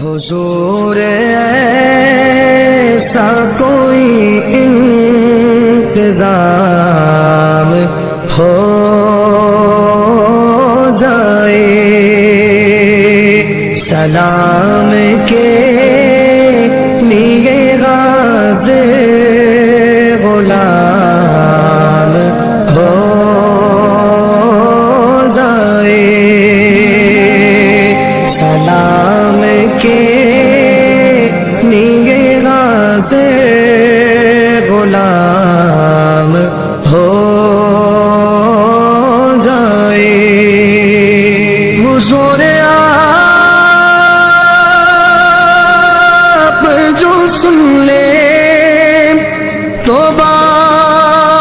حضور ایسا کوئی انتظام ہو جائے، سلام کے لیے حاضر غلام ہو جائے، سلام کے لیے حاضر غلام ہو جائے۔ حضور آپ جو سن لے تو بات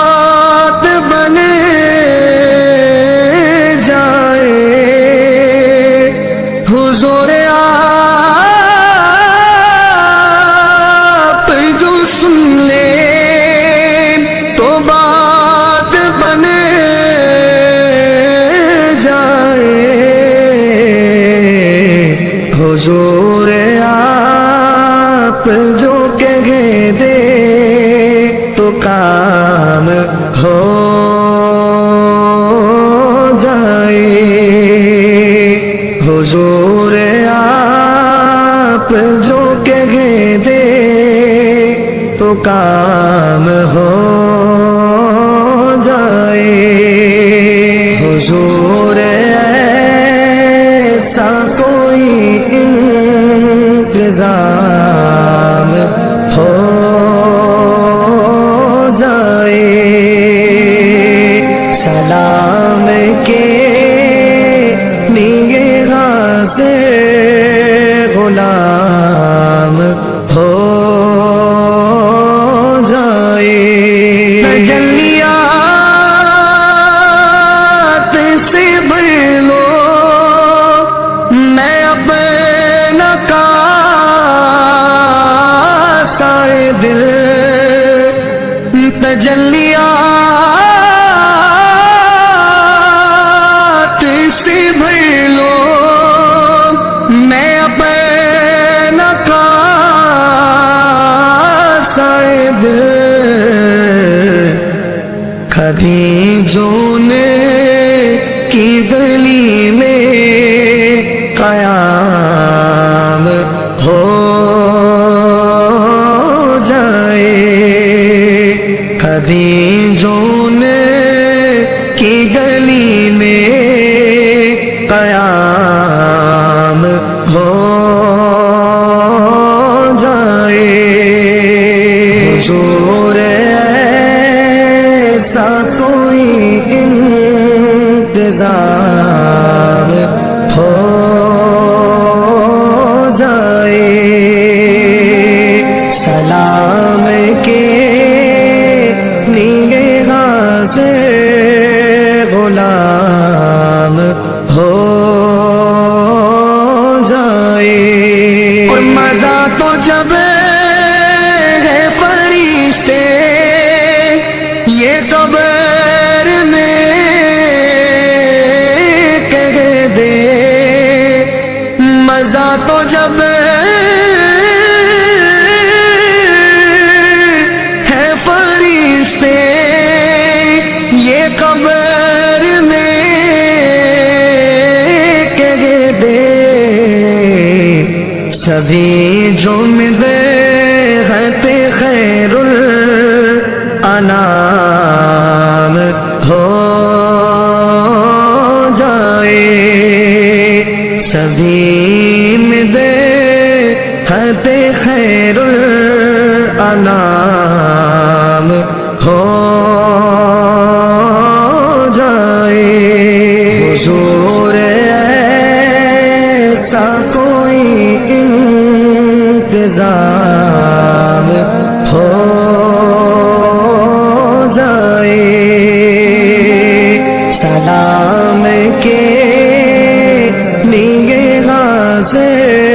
بن جائے، حضور آپ جو سن لے تو بات بن جائے، حضور آپ جو کہہ دے تو کام ہو جائے، حضور آپ جو کہہ دے تو کام ہو جائے، حضور ایسا کوئی انتظام ہو جائے، سلام کے لیے حاضر غلام ہو جائے، تجلیات سے بھر لو میں اپنا کاسہ دل، تجلیات سے بھر لو میں اپنا کاسہ دل، کبھی جونے کی گلی میں قیام ہو جائے، کبھی جونے کی گلی میں قیام ہو جائے، حضور ایسا کوئی انتظام ہو جائے، سلام کے لیے حاضر غلام ہو جائے، اور مزہ تو جب ہے فرشتے یہ قبر میں کہہ دے، مزہ تو جب ہے فرشتے یہ قبر میں کہہ دے، سبھی جمدے ہیں خیر الانام ہو جائے، سبھی مدے ہیں خیر الانام ہو جائے، حضور ایسا کوئی انتظام ہو جائے، سلام کے لیے حاضر